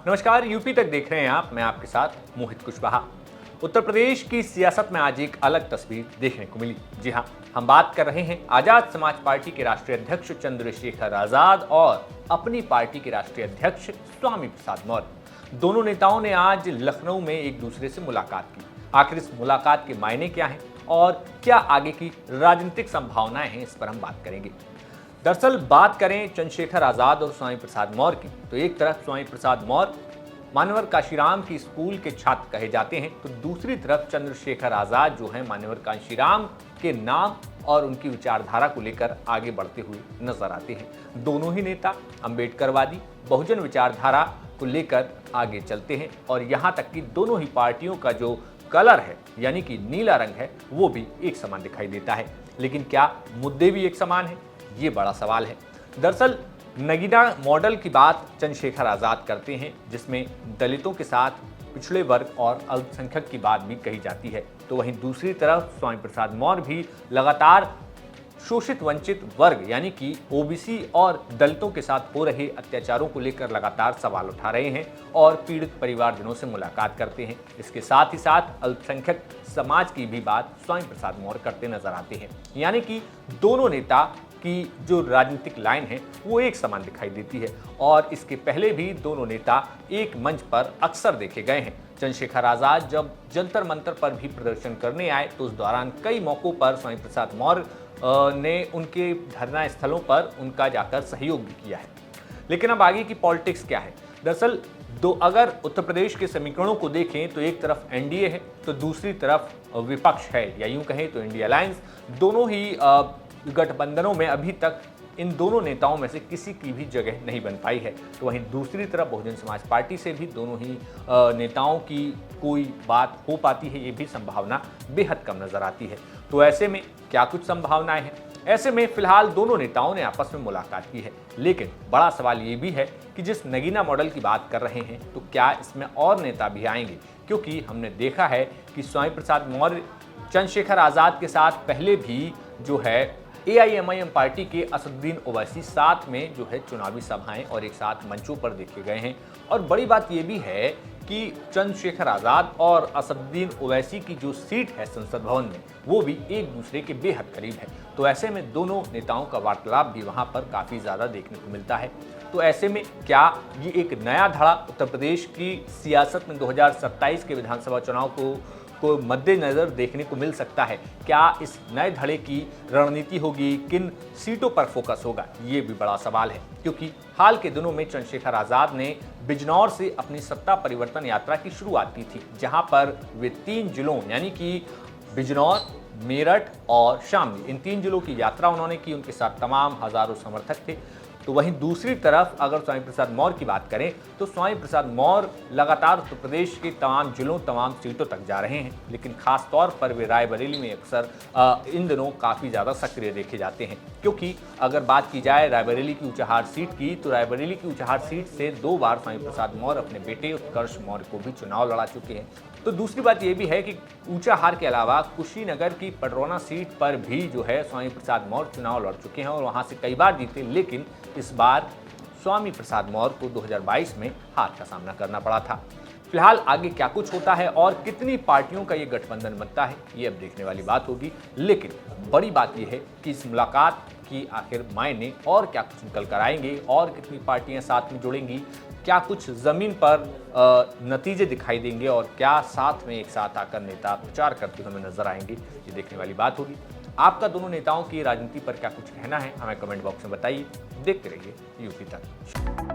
नमस्कार, यूपी तक देख रहे हैं आप। मैं आपके साथ मोहित कुशवाहा। उत्तर प्रदेश की सियासत में आज एक अलग तस्वीर देखने को मिली। जी हाँ, हम बात कर रहे हैं आजाद समाज पार्टी के राष्ट्रीय अध्यक्ष चंद्रशेखर आजाद और अपनी पार्टी के राष्ट्रीय अध्यक्ष स्वामी प्रसाद मौर्य। दोनों नेताओं ने आज लखनऊ में एक दूसरे से मुलाकात की। आखिर इस मुलाकात के मायने क्या हैं और क्या आगे की राजनीतिक संभावनाएं हैं, इस पर हम बात करेंगे। दरअसल बात करें चंद्रशेखर आजाद और स्वामी प्रसाद मौर्य की, तो एक तरफ स्वामी प्रसाद मौर्य मान्यवर कांशीराम की स्कूल के छात्र कहे जाते हैं, तो दूसरी तरफ चंद्रशेखर आजाद जो हैं मान्यवर कांशीराम के नाम और उनकी विचारधारा को लेकर आगे बढ़ते हुए नजर आते हैं। दोनों ही नेता अंबेडकरवादी बहुजन विचारधारा को लेकर आगे चलते हैं और यहाँ तक कि दोनों ही पार्टियों का जो कलर है यानी कि नीला रंग है वो भी एक समान दिखाई देता है। लेकिन क्या मुद्दे भी एक समान है, ये बड़ा सवाल है। दरअसल नगीना मॉडल की बात चंद्रशेखर आजाद करते हैं, जिसमें दलितों के साथ पिछड़े वर्ग और अल्पसंख्यक की बात भी कही जाती है। तो वहीं दूसरी तरफ स्वामी प्रसाद मौर्य भी लगातार शोषित वंचित वर्ग यानी कि ओबीसी और दलितों के साथ हो रहे अत्याचारों को लेकर लगातार सवाल उठा रहे हैं और पीड़ित परिवारजनों से मुलाकात करते हैं। इसके साथ ही साथ अल्पसंख्यक समाज की भी बात स्वामी प्रसाद मौर्य करते नजर आते हैं। यानी कि दोनों नेता की जो राजनीतिक लाइन है वो एक समान दिखाई देती है और इसके पहले भी दोनों नेता एक मंच पर अक्सर देखे गए हैं। चंद्रशेखर आजाद जब जंतर मंतर पर भी प्रदर्शन करने आए तो उस दौरान कई मौकों पर स्वामी प्रसाद मौर्य ने उनके धरना स्थलों पर उनका जाकर सहयोग भी किया है। लेकिन अब आगे की पॉलिटिक्स क्या है? दरअसल अगर उत्तर प्रदेश के समीकरणों को देखें तो एक तरफ एनडीए है तो दूसरी तरफ विपक्ष है, या यूं कहें तो इंडिया अलायंस। दोनों ही गठबंधनों में अभी तक इन दोनों नेताओं में से किसी की भी जगह नहीं बन पाई है। तो वहीं दूसरी तरफ बहुजन समाज पार्टी से भी दोनों ही नेताओं की कोई बात हो पाती है, ये भी संभावना बेहद कम नजर आती है। तो ऐसे में क्या कुछ संभावनाएं हैं? ऐसे में फिलहाल दोनों नेताओं ने आपस में मुलाकात की है, लेकिन बड़ा सवाल ये भी है कि जिस नगीना मॉडल की बात कर रहे हैं तो क्या इसमें और नेता भी आएंगे? क्योंकि हमने देखा है कि स्वामी प्रसाद मौर्य चंद्रशेखर आजाद के साथ पहले भी जो है एआईएमआईएम पार्टी के असदुद्दीन ओवैसी साथ में जो है चुनावी सभाएं और एक साथ मंचों पर देखे गए हैं। और बड़ी बात यह भी है कि चंद्रशेखर आजाद और असदुद्दीन ओवैसी की जो सीट है संसद भवन में वो भी एक दूसरे के बेहद करीब है। तो ऐसे में दोनों नेताओं का वार्तालाप भी वहां पर काफी ज्यादा देखने को मिलता है। तो ऐसे में क्या ये एक नया धड़ा उत्तर प्रदेश की सियासत में 2027 के विधानसभा चुनाव को मद्देनजर देखने को मिल सकता है? क्या इस नए धड़े की रणनीति होगी, किन सीटों पर फोकस होगा, ये भी बड़ा सवाल है। क्योंकि हाल के दिनों में चंद्रशेखर आजाद ने बिजनौर से अपनी सत्ता परिवर्तन यात्रा की शुरुआत की थी, जहां पर वे 3 जिलों यानी कि बिजनौर, मेरठ और शामली, इन 3 जिलों की यात्रा उन्होंने की। उनके साथ तमाम हजारों समर्थक थे। तो वहीं दूसरी तरफ अगर स्वामी प्रसाद मौर्य की बात करें तो स्वामी प्रसाद मौर्य लगातार उत्तर प्रदेश के तमाम जिलों, तमाम सीटों तक जा रहे हैं, लेकिन खास तौर पर वे रायबरेली में अक्सर इन दिनों काफ़ी ज़्यादा सक्रिय देखे जाते हैं। क्योंकि अगर बात की जाए रायबरेली की ऊंचाहार सीट की, तो रायबरेली की ऊंचाहार सीट से 2 बार स्वामी प्रसाद मौर्य अपने बेटे उत्कर्ष मौर्य को भी चुनाव लड़ा चुके हैं। तो दूसरी बात यह भी है कि ऊंचाहार के अलावा कुशीनगर की पडरौना सीट पर भी जो है स्वामी प्रसाद मौर्य चुनाव लड़ चुके हैं और वहां से कई बार जीते, लेकिन इस बार स्वामी प्रसाद मौर्य को 2022 में हार का सामना करना पड़ा था। फिलहाल आगे क्या कुछ होता है और कितनी पार्टियों का ये गठबंधन बनता है, ये अब देखने वाली बात होगी। लेकिन बड़ी बात यह है कि इस मुलाकात की आखिर मायने और क्या कुछ निकल कर आएंगे और कितनी पार्टियां साथ में जुड़ेंगी, क्या कुछ जमीन पर नतीजे दिखाई देंगे और क्या साथ में एक साथ आकर नेता प्रचार करते हुए हमें नजर आएंगे, ये देखने वाली बात होगी। आपका दोनों नेताओं की राजनीति पर क्या कुछ कहना है, हमें कमेंट बॉक्स में बताइए। देखते रहिए यूपी तक।